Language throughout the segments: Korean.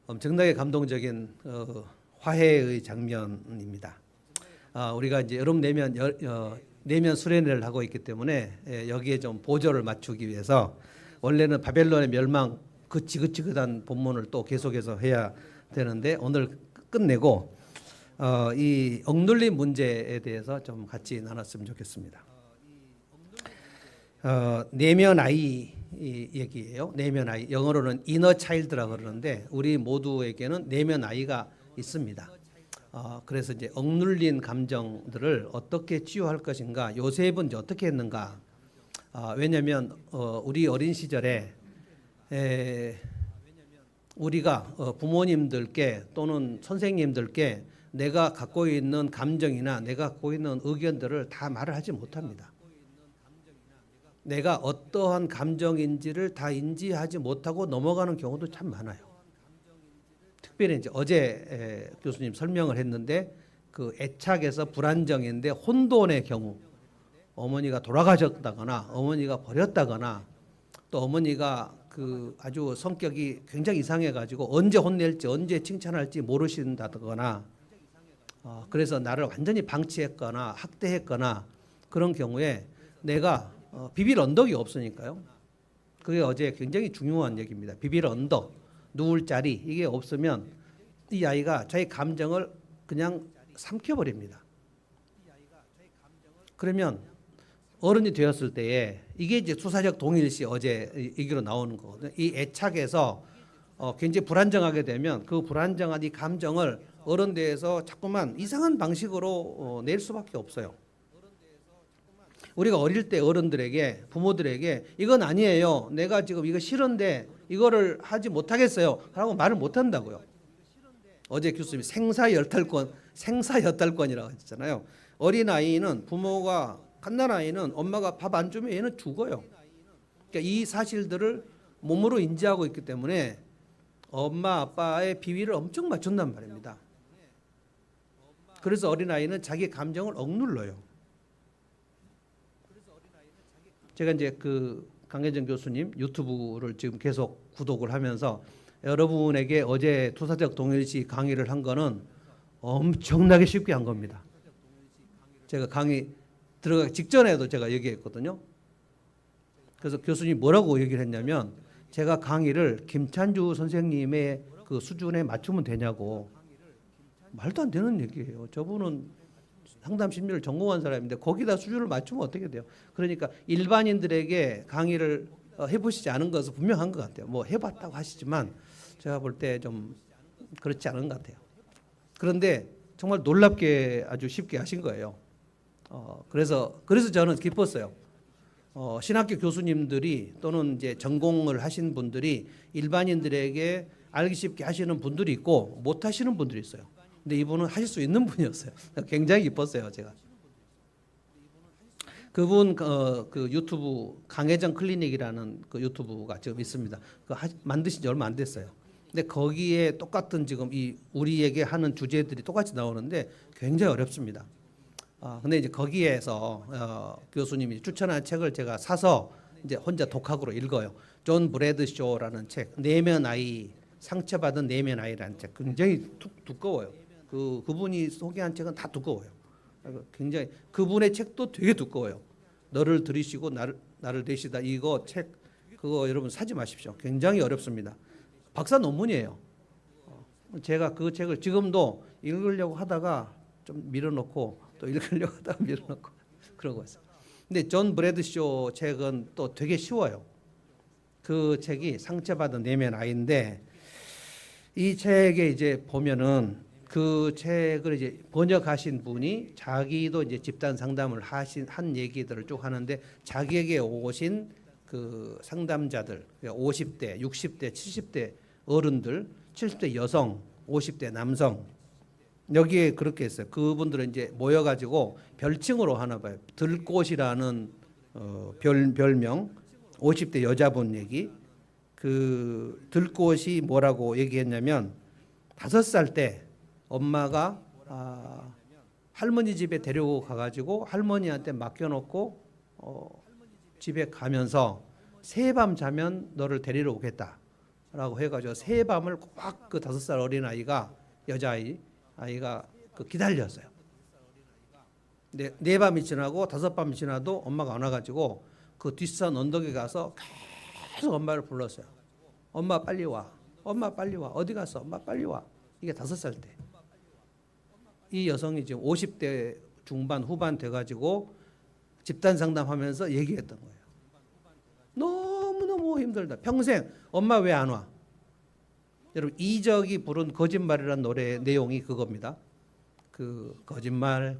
엄청나게 감동적인 화해의 장면입니다. 우리가 이제 여름 내면 수련회를 하고 있기 때문에 여기에 좀 보조를 맞추기 위해서 원래는 바벨론의 멸망 그 지긋지긋한 본문을 또 계속해서 해야 되는데 오늘 끝내고 이 억눌린 문제에 대해서 좀 같이 나눴으면 좋겠습니다. 내면 아이 얘기예요. 내면 아이, 영어로는 이너 차일드라고 그러는데 우리 모두에게는 내면 아이가 있습니다. 그래서 이제 억눌린 감정들을 어떻게 치유할 것인가, 요셉은 이제 어떻게 했는가. 왜냐하면 우리 어린 시절에 우리가 부모님들께 또는 선생님들께 내가 갖고 있는 감정이나 내가 갖고 있는 의견들을 다 말을 하지 못합니다. 내가 어떠한 감정인지를 다 인지하지 못하고 넘어가는 경우도 참 많아요. 특별히 이제 어제 교수님 설명을 했는데 그 애착에서 불안정인데 혼돈의 경우, 어머니가 돌아가셨다거나 어머니가 버렸다거나 또 어머니가 그 아주 성격이 굉장히 이상해가지고 언제 혼낼지 언제 칭찬할지 모르신다거나 그래서 나를 완전히 방치했거나 학대했거나 그런 경우에 내가 비빌 언덕이 없으니까요. 그게 어제 굉장히 중요한 얘기입니다. 비빌 언덕, 누울 자리 이게 없으면 이 아이가 자기 감정을 그냥 삼켜버립니다. 그러면 어른이 되었을 때에 이게 이제 수사적 동일시 어제 얘기로 나오는 거거든요. 이 애착에서 굉장히 불안정하게 되면 그 불안정한 이 감정을 어른 대해서 자꾸만 이상한 방식으로 낼 수밖에 없어요. 우리가 어릴 때 어른들에게 부모들에게 이건 아니에요. 내가 지금 이거 싫은데 이거를 하지 못하겠어요. 라고 말을 못한다고요. 어제 교수님이 생사여탈권이라고 했잖아요. 어린아이는 부모가 갓난아이는 엄마가 밥 안 주면 얘는 죽어요. 그러니까 이 사실들을 몸으로 인지하고 있기 때문에 엄마 아빠의 비위를 엄청 맞춘단 말입니다. 그래서 어린아이는 자기 감정을 억눌러요. 제가 이제 그 강혜정 교수님 유튜브를 지금 계속 구독을 하면서 여러분에게 어제 투사적 동일시 강의를 한 거는 엄청나게 쉽게 한 겁니다. 제가 강의 들어가기 직전에도 제가 얘기했거든요. 그래서 교수님이 뭐라고 얘기를 했냐면 제가 강의를 김찬주 선생님의 그 수준에 맞추면 되냐고. 말도 안 되는 얘기예요. 저분은 상담 심리를 전공한 사람인데 거기다 수준을 맞추면 어떻게 돼요? 그러니까 일반인들에게 강의를 해보시지 않은 것은 분명한 것 같아요. 뭐 해봤다고 하시지만 제가 볼 때 좀 그렇지 않은 것 같아요. 그런데 정말 놀랍게 아주 쉽게 하신 거예요. 그래서 저는 기뻤어요. 신학교 교수님들이 또는 이제 전공을 하신 분들이 일반인들에게 알기 쉽게 하시는 분들이 있고 못 하시는 분들이 있어요. 근데 이분은 하실 수 있는 분이었어요. 굉장히 기뻤어요, 제가. 그분 그 유튜브 강혜정 클리닉이라는 그 유튜브가 지금 있습니다. 만드신 지 얼마 안 됐어요. 근데 거기에 똑같은 지금 이 우리에게 하는 주제들이 똑같이 나오는데 굉장히 어렵습니다. 근데 이제 거기에서 교수님이 추천한 책을 제가 사서 이제 혼자 독학으로 읽어요. 존 브래드쇼라는 책, 내면 아이, 상처받은 내면 아이라는 책, 굉장히 두꺼워요. 그분이 소개한 책은 다 두꺼워요. 굉장히 그분의 책도 되게 두꺼워요. 너를 들이시고 나를 대시다 이거 책 그거 여러분 사지 마십시오. 굉장히 어렵습니다. 박사 논문이에요. 제가 그 책을 지금도 읽으려고 하다가 좀 밀어놓고 또 읽으려고 하다가 밀어놓고 그러고 있어요. 근데 존 브래드쇼 책은 또 되게 쉬워요. 그 책이 상처받은 내면 아이인데 이 책에 이제 보면은 그 책을 이제 번역하신 분이 자기도 이제 집단 상담을 한 얘기들을 쭉 하는데 자기에게 오신 그 상담자들 50대, 60대, 70대 어른들, 70대 여성, 50대 남성 여기에 그렇게 했어요. 그분들은 이제 모여가지고 별칭으로 하나 봐요. 들꽃이라는 별명 50대 여자분 얘기. 그 들꽃이 뭐라고 얘기했냐면 5살 때 엄마가 할머니 집에 데리고 가가지고 할머니한테 맡겨놓고 집에 가면서 새밤 자면 너를 데리러 오겠다. 라고 해가지고 새 밤을 꽉 그 5살 어린 아이가 아이가 그 기다렸어요. 네 밤이 지나고 5밤이 지나도 엄마가 안 와가지고 그 뒷산 언덕에 가서 계속 엄마를 불렀어요. 엄마 빨리 와. 엄마 빨리 와. 어디 갔어? 엄마 빨리 와. 이게 5살 때. 이 여성이 지금 50대 중반 후반 돼가지고 집단 상담하면서 얘기했던 거예요. 너무너무 힘들다. 평생 엄마 왜 안 와? 여러분 이적이 부른 거짓말이라는 노래의 내용이 그겁니다. 그 거짓말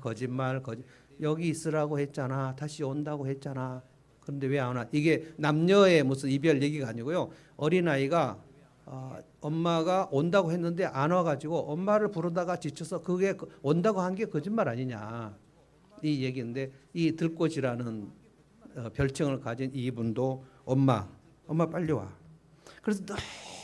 여기 있으라고 했잖아. 다시 온다고 했잖아. 그런데 왜 안 와? 이게 남녀의 무슨 이별 얘기가 아니고요. 어린아이가 엄마가 온다고 했는데 안 와가지고 엄마를 부르다가 지쳐서 그게 온다고 한 게 거짓말 아니냐 이 얘기인데 이 들꽃이라는 별칭을 가진 이분도 엄마 빨리 와. 그래서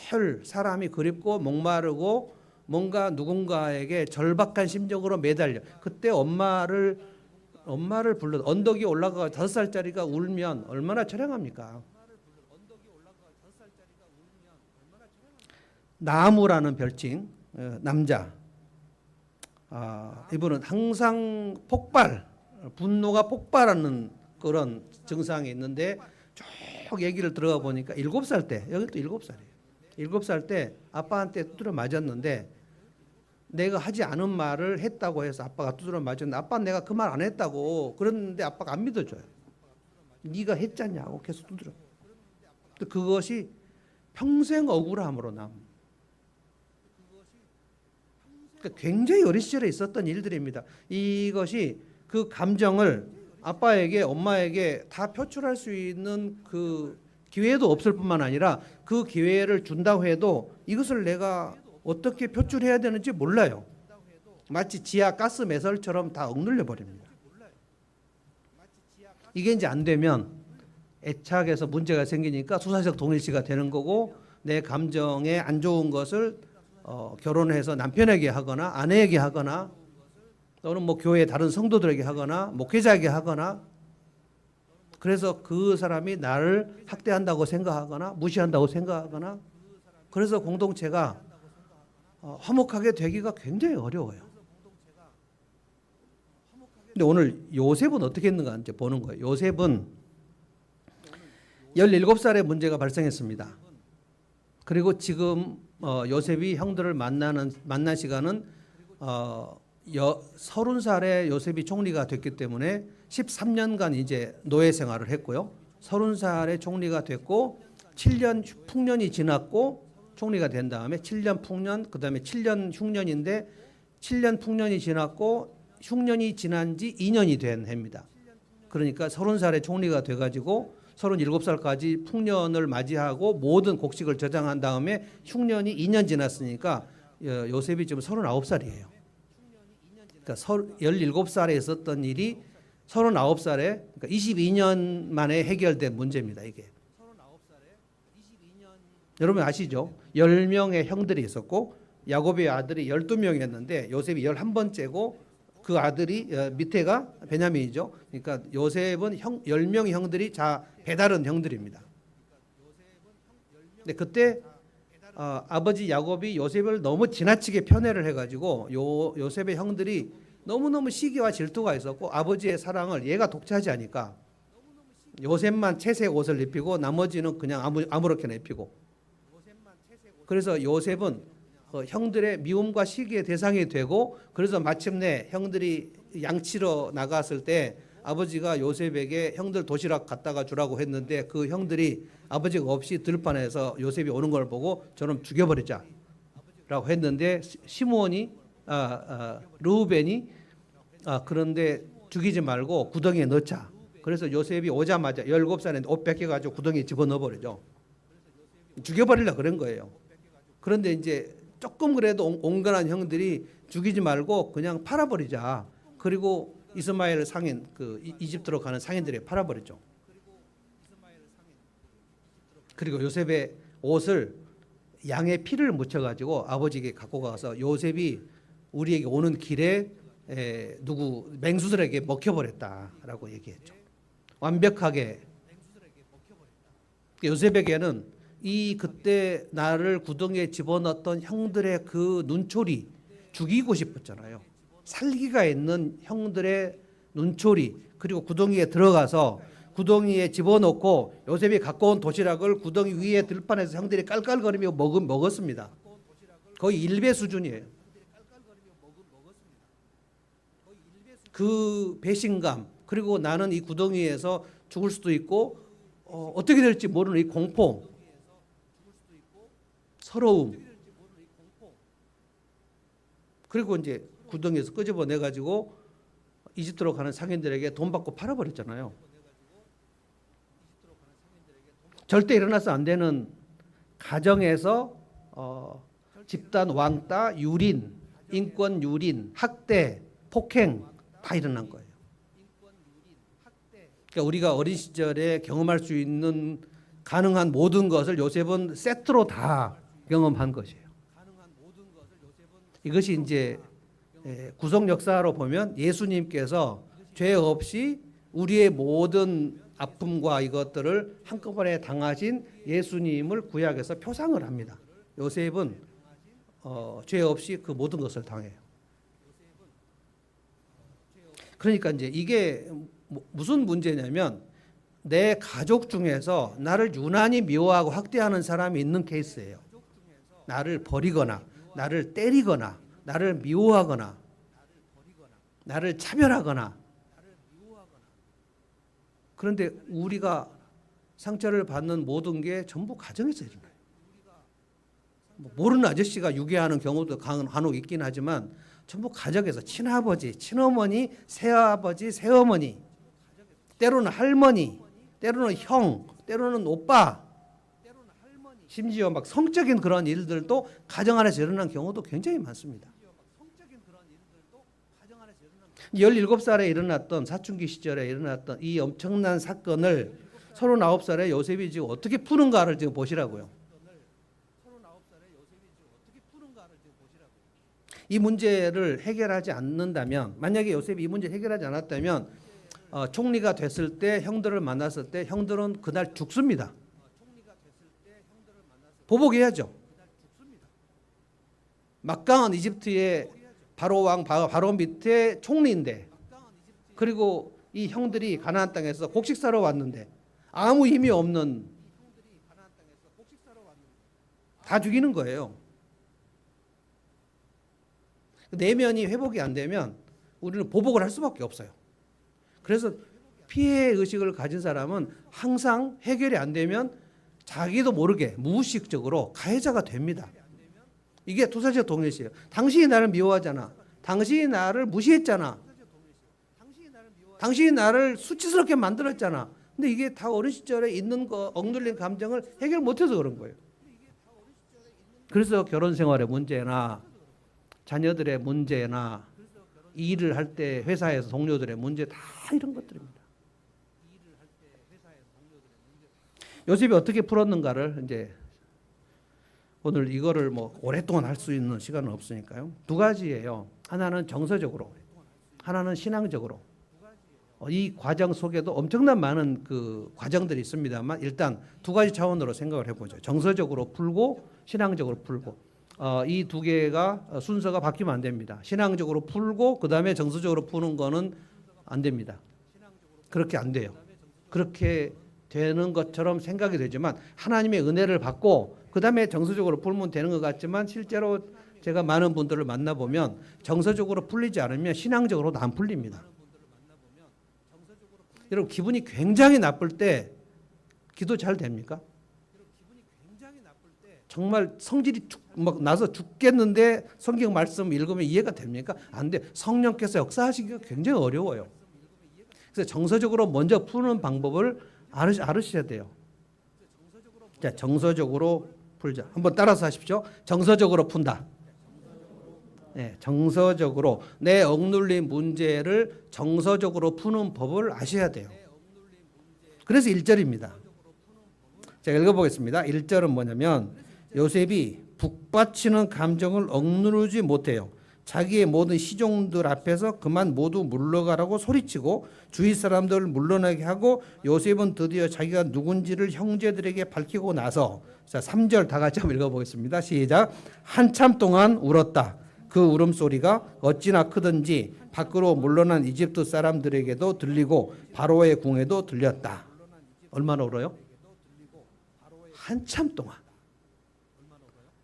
늘 사람이 그립고 목마르고 뭔가 누군가에게 절박한 심정으로 매달려. 그때 엄마를 불러 언덕이 올라가 5살짜리가 울면 얼마나 처량합니까? 나무라는 별칭 남자. 이분은 항상 분노가 폭발하는 그런 증상이 있는데 쭉 얘기를 들어가 보니까 7살 때, 여기도 7살이에요. 7살 때 아빠한테 두드려 맞았는데 내가 하지 않은 말을 했다고 해서 아빠가 두드려 맞았는데 아빠는 내가 그 말 안 했다고 그랬는데 아빠가 안 믿어줘요. 네가 했잖냐고 계속 두드려. 그것이 평생 억울함으로 그러니까 굉장히 어린 시절에 있었던 일들입니다. 이것이 그 감정을 아빠에게 엄마에게 다 표출할 수 있는 그 기회도 없을 뿐만 아니라 그 기회를 준다고 해도 이것을 내가 어떻게 표출해야 되는지 몰라요. 마치 지하 가스 매설처럼 다 억눌려 버립니다. 이게 이제 안 되면 애착에서 문제가 생기니까 수사적 동일시가 되는 거고 내 감정에 안 좋은 것을 결혼해서 남편에게 하거나 아내에게 하거나 또는 뭐 교회 다른 성도들에게 하거나 목회자에게 하거나 그래서 그 사람이 나를 학대한다고 생각하거나 무시한다고 생각하거나 그래서 공동체가 화목하게 되기가 굉장히 어려워요. 근데 오늘 요셉은 어떻게 했는가 이제 보는 거예요. 요셉은 17살에 문제가 발생했습니다. 그리고 지금 요셉이 형들을 만난 시간은 30살에 요셉이 총리가 됐기 때문에 13년간 이제 노예 생활을 했고요. 30살에 총리가 됐고 7년 풍년이 지났고 총리가 된 다음에 7년 풍년 그다음에 7년 흉년인데 7년 풍년이 지났고 흉년이 지난 지 2년이 된 해입니다. 그러니까 30살에 총리가 돼가지고 37살까지 풍년을 맞이하고 모든 곡식을 저장한 다음에 흉년이 2년 지났으니까 요셉이 지금 39살이에요. 그러니까 17살에 있었던 일이 39살에 그러니까 22년 만에 해결된 문제입니다. 이게. 여러분 아시죠? 10명의 형들이 있었고 야곱의 아들이 12명이었는데 요셉이 11번째고 그 아들이 밑에가 베냐민이죠. 그러니까 요셉은 10명의 형들이 배다른 형들입니다. 근데 그때 아버지 야곱이 요셉을 너무 지나치게 편애를 해가지고 요셉의 형들이 너무너무 시기와 질투가 있었고 아버지의 사랑을 얘가 독차지 하니까 요셉만 채색 옷을 입히고 나머지는 그냥 아무렇게나 입히고 그래서 요셉은 형들의 미움과 시기의 대상이 되고 그래서 마침내 형들이 양치러 나갔을 때 아버지가 요셉에게 형들 도시락 갖다가 주라고 했는데 그 형들이 아버지가 없이 들판에서 요셉이 오는 걸 보고 저놈 죽여버리자 라고 했는데 시므온이 르우벤이 그런데 죽이지 말고 구덩이에 넣자. 그래서 요셉이 오자마자 17살에 옷 뺏겨가지고 구덩이에 집어넣어버리죠. 죽여버리려고 그런 거예요. 그런데 이제 조금 그래도 온건한 형들이 죽이지 말고 그냥 팔아버리자. 그리고 이스마엘 상인 그 이집트로 가는 상인들에게 팔아버렸죠. 그리고 요셉의 옷을 양의 피를 묻혀가지고 아버지에게 갖고 가서 요셉이 우리에게 오는 길에 누구 맹수들에게 먹혀버렸다라고 얘기했죠. 완벽하게 요셉에게는 이 그때 나를 구덩이에 집어넣었던 형들의 그 눈초리 죽이고 싶었잖아요. 살기가 있는 형들의 눈초리, 그리고 구덩이에 들어가서 구덩이에 집어넣고 요셉이 갖고 온 도시락을 구덩이 위에 들판에서 형들이 깔깔거리며 먹었습니다. 거의 일배 수준이에요. 그 배신감, 그리고 나는 이 구덩이에서 죽을 수도 있고 어떻게 될지 모르는 이 공포, 서러움, 그리고 이제 구덩이에서 끄집어내 가지고 이집트로 가는 상인들에게 돈 받고 팔아버렸잖아요. 절대 일어나서 안 되는 가정에서 집단 왕따, 유린, 인권 유린, 학대, 폭행 다 일어난 거예요. 그러니까 우리가 어린 시절에 경험할 수 있는 가능한 모든 것을 요셉은 세트로 다 경험한 것이에요. 이것이 이제 구속 역사로 보면 예수님께서 죄 없이 우리의 모든 아픔과 이것들을 한꺼번에 당하신 예수님을 구약에서 표상을 합니다. 요셉은 죄 없이 그 모든 것을 당해요. 그러니까 이제 이게 무슨 문제냐면 내 가족 중에서 나를 유난히 미워하고 학대하는 사람이 있는 케이스예요. 나를 버리거나 나를 때리거나 나를 미워하거나 나를 차별하거나. 그런데 우리가 상처를 받는 모든 게 전부 가정에서 일어나요. 모르는 아저씨가 유괴하는 경우도 간혹 있긴 하지만 전부 가정에서 친아버지, 친어머니, 새아버지, 새어머니, 때로는 할머니, 때로는 형, 때로는 오빠, 심지어 막 성적인 그런 일들도 가정 안에서 일어나는 경우도 굉장히 많습니다. 17살에 일어났던 사춘기 시절에 일어났던 이 엄청난 사건을 39살에 요셉이 지금 어떻게 푸는가를 지금 보시라고요. 이 문제를 해결하지 않는다면, 만약에 요셉이 이 문제를 해결하지 않았다면 총리가 됐을 때 형들을 만났을 때 형들은 그날 죽습니다. 보복해야죠. 막강한 이집트의 바로 밑에 총리인데, 그리고 이 형들이 가나안 땅에서 곡식 사러 왔는데 아무 힘이 없는, 다 죽이는 거예요. 내면이 회복이 안 되면 우리는 보복을 할 수밖에 없어요. 그래서 피해 의식을 가진 사람은 항상 해결이 안 되면 자기도 모르게 무의식적으로 가해자가 됩니다. 이게 투사적 동일시예요. 당신이 나를 미워하잖아. 당신이 나를 무시했잖아. 당신이 나를 수치스럽게 만들었잖아. 근데 이게 다 어린 시절에 있는 거, 억눌린 감정을 해결 못해서 그런 거예요. 그래서 결혼 생활의 문제나 자녀들의 문제나 일을 할 때 회사에서 동료들의 문제, 다 이런 것들입니다. 요셉이 어떻게 풀었는가를 이제 오늘 이거를 뭐 오랫동안 할 수 있는 시간은 없으니까요. 두 가지예요. 하나는 정서적으로, 하나는 신앙적으로. 이 과정 속에도 엄청난 많은 그 과정들이 있습니다만 일단 두 가지 차원으로 생각을 해보죠. 정서적으로 풀고 신앙적으로 풀고. 이 두 개가 순서가 바뀌면 안 됩니다. 신앙적으로 풀고 그 다음에 정서적으로 푸는 거는 안 됩니다. 그렇게 안 돼요. 그렇게 되는 것처럼 생각이 되지만 하나님의 은혜를 받고 그 다음에 정서적으로 풀면 되는 것 같지만 실제로 제가 많은 분들을 만나보면 정서적으로 풀리지 않으면 신앙적으로도 안 풀립니다. 여러분 기분이 굉장히 나쁠 때 기도 잘 됩니까? 정말 성질이 막 나서 죽겠는데 성경 말씀 읽으면 이해가 됩니까? 안 돼. 성령께서 역사하시기가 굉장히 어려워요. 그래서 정서적으로 먼저 푸는 방법을 알으셔야 돼요. 자, 정서적으로 풀자. 한번 따라서 하십시오. 정서적으로 푼다. 네, 정서적으로 내 억눌린 문제를 정서적으로 푸는 법을 아셔야 돼요. 그래서 1절입니다. 제가 읽어보겠습니다. 1절은 뭐냐면 요셉이 북받치는 감정을 억누르지 못해요. 자기의 모든 시종들 앞에서 그만 모두 물러가라고 소리치고 주위 사람들을 물러나게 하고 요셉은 드디어 자기가 누군지를 형제들에게 밝히고 나서 자 3절 다 같이 한번 읽어보겠습니다. 시작. 한참 동안 울었다. 그 울음소리가 어찌나 크든지 밖으로 물러난 이집트 사람들에게도 들리고 바로의 궁에도 들렸다. 얼마나 울어요? 한참 동안.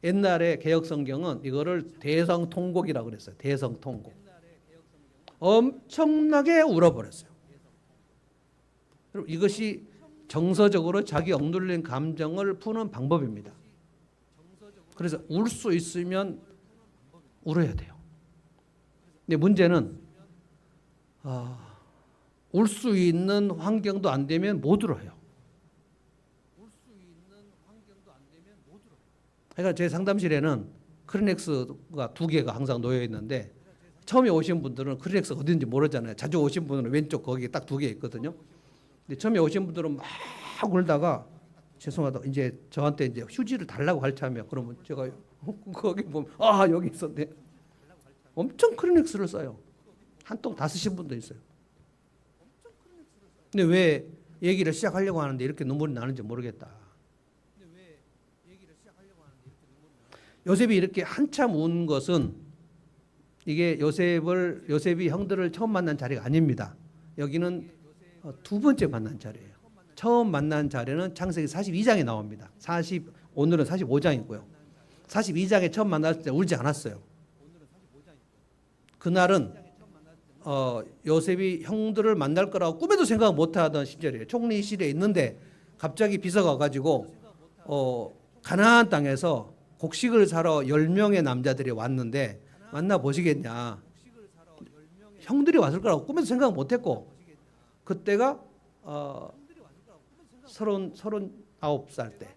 옛날에 개혁성경은 이거를 대성통곡이라고 그랬어요. 대성통곡. 엄청나게 울어버렸어요. 이것이 정서적으로 자기 억눌린 감정을 푸는 방법입니다. 그래서 울 수 있으면 울어야 돼요. 근데 문제는 울 수 있는 환경도 안 되면 못 울어요. 그러니까 제 상담실에는 크리넥스가 2개가 항상 놓여 있는데 처음에 오신 분들은 크리넥스가 어딘지 모르잖아요. 자주 오신 분은 왼쪽 거기에 딱 2개 있거든요. 근데 처음에 오신 분들은 막 울다가 죄송하다 이제 저한테 이제 휴지를 달라고 할 참이야. 그러면 제가 거기 보면 여기 있었네. 엄청 크리넥스를 써요. 한 통 다 쓰신 분도 있어요. 근데 왜 얘기를 시작하려고 하는데 이렇게 눈물이 나는지 모르겠다. 요셉이 이렇게 한참 운 것은 이게 요셉이 형들을 처음 만난 자리가 아닙니다. 여기는 2번째 만난 자리예요. 처음 만난 자리는 창세기 42장에 나옵니다. 오늘은 45장이고요. 42장에 처음 만났을 때 울지 않았어요. 그날은 요셉이 형들을 만날 거라고 꿈에도 생각 못하던 시절이에요. 총리실에 있는데 갑자기 비서가 가지고 가나안 땅에서 곡식을 사러 10명의 남자들이 왔는데 만나보시겠냐. 형들이 왔을 거라고 꿈에도 생각 못했고 그때가 39살 때.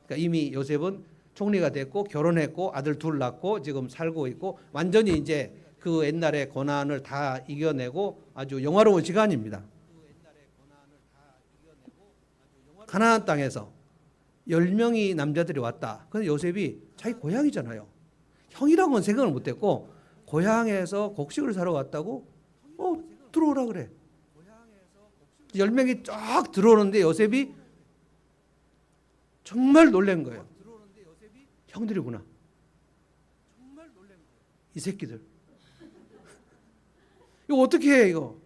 그러니까 이미 요셉은 총리가 됐고 결혼했고 아들 2 낳고 지금 살고 있고 완전히 이제 그 옛날의 고난을 다 이겨내고 아주 영화로운 시간입니다. 가나안 땅에서 10명이 남자들이 왔다. 근데 요셉이 자기 고향이잖아요. 형이라고는 생각을 못했고 고향에서 곡식을 사러 왔다고 들어오라 그래. 10명이 쫙 들어오는데 요셉이 정말 놀란 거예요. 형들이구나. 이 새끼들. 이거 어떻게 해 이거.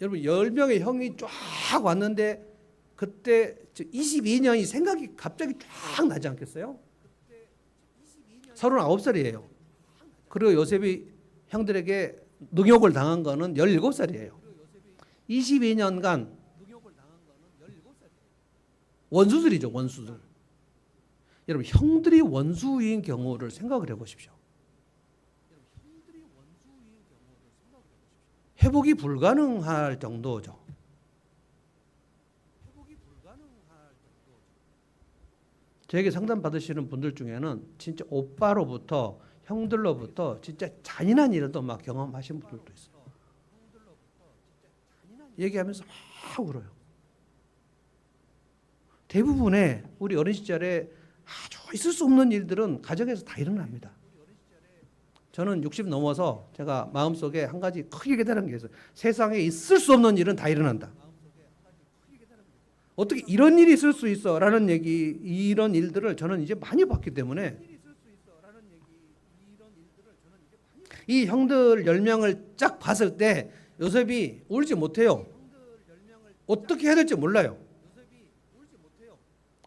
여러분 10명의 형이 쫙 왔는데 그때 22년이 생각이 갑자기 쫙 나지 않겠어요? 39살이에요. 그리고 요셉이 형들에게 능욕을 당한 거는 17살이에요. 22년간 원수들이죠, 원수들. 여러분 형들이 원수인 경우를 생각을 해보십시오. 회복이 불가능할 정도죠. 저에게 상담 받으시는 분들 중에는 진짜 오빠로부터 형들로부터 진짜 잔인한 일도 막 경험하신 분들도 있어요. 얘기하면서 막 울어요. 대부분의 우리 어린 시절에 아주 있을 수 없는 일들은 가정에서 다 일어납니다. 저는 60 넘어서 제가 마음속에 한 가지 크게 깨달은 게 있어요. 세상에 있을 수 없는 일은 다 일어난다. 어떻게 이런 일이 있을 수 있어? 라는 이런 일들을 저는 이제 많이 봤기 때문에 이 형들 10명을 쫙 봤을 때 요셉이 울지 못해요. 어떻게 해야 될지 몰라요.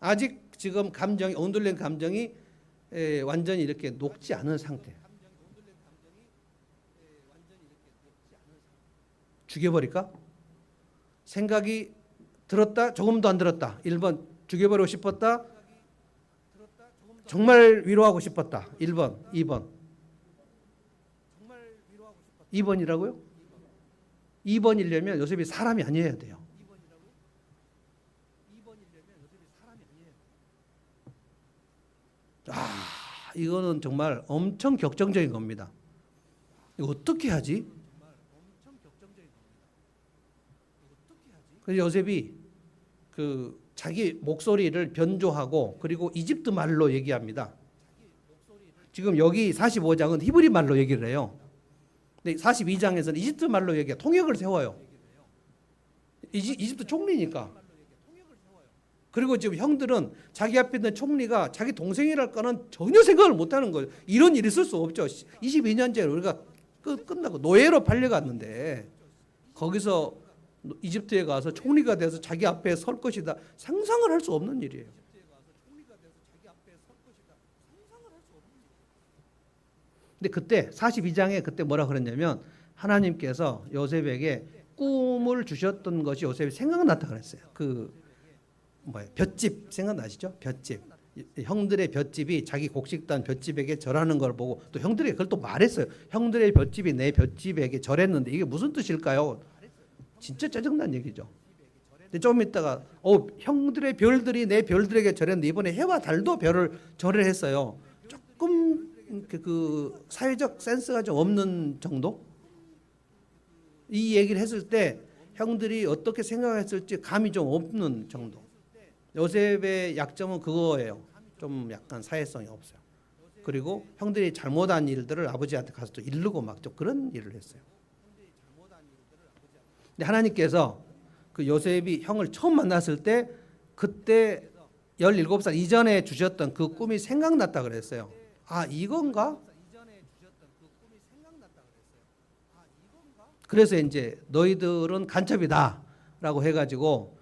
아직 지금 감정이 온돌린 감정이 완전히 이렇게 녹지 않은 상태. 죽여버릴까? 생각이 들었다? 조금도 안 들었다. 1번 죽여버리고 싶었다. 정말 위로하고 싶었다. 1번, 2번. 2번이라고요? 2번이려면 요셉이 사람이 아니어야 돼요. 이거는 정말 엄청 격정적인 겁니다. 이거 어떻게 하지? 그래서 요셉이 자기 목소리를 변조하고 그리고 이집트 말로 얘기합니다. 지금 여기 45장은 히브리 말로 얘기를 해요. 근데 42장에서는 이집트 말로 얘기해 통역을 세워요. 이집트 총리니까. 그리고 지금 형들은 자기 앞에 있는 총리가 자기 동생이랄 거는 전혀 생각을 못하는 거예요. 이런 일이 있을 수 없죠. 22년째 우리가 끝나고 노예로 팔려갔는데 거기서 이집트에 가서 총리가 돼서 자기 앞에 설 것이다. 상상을 할 수 없는 일이에요. 근데 그때 42장에 그때 뭐라 그랬냐면 하나님께서 요셉에게 꿈을 주셨던 것이 요셉이 생각났다 그랬어요. 그 볏집 생각나시죠? 볏집. 형들의 볏집이 자기 곡식단 볏집에게 절하는 걸 보고 또 형들에게 그걸 또 말했어요. 형들의 볏집이 내 볏집에게 절했는데 이게 무슨 뜻일까요? 진짜 짜증난 얘기죠. 근데 좀 있다가 형들의 별들이 내 별들에게 절했는데 이번에 해와 달도 별을 절을 했어요. 조금 그 사회적 센스가 좀 없는 정도? 이 얘기를 했을 때 형들이 어떻게 생각했을지 감이 좀 없는 정도. 요셉의 약점은 그거예요. 좀 약간 사회성이 없어요. 그리고 형들이 잘못한 일들을 아버지한테 가서 또 이르고 막 좀 그런 일을 했어요. 근데 하나님께서 그 요셉이 형을 처음 만났을 때 그때 17살 이전에 주셨던 그 꿈이 생각났다 그랬어요. 아, 이건가? 그래서 이제 너희들은 간첩이다라고 해가지고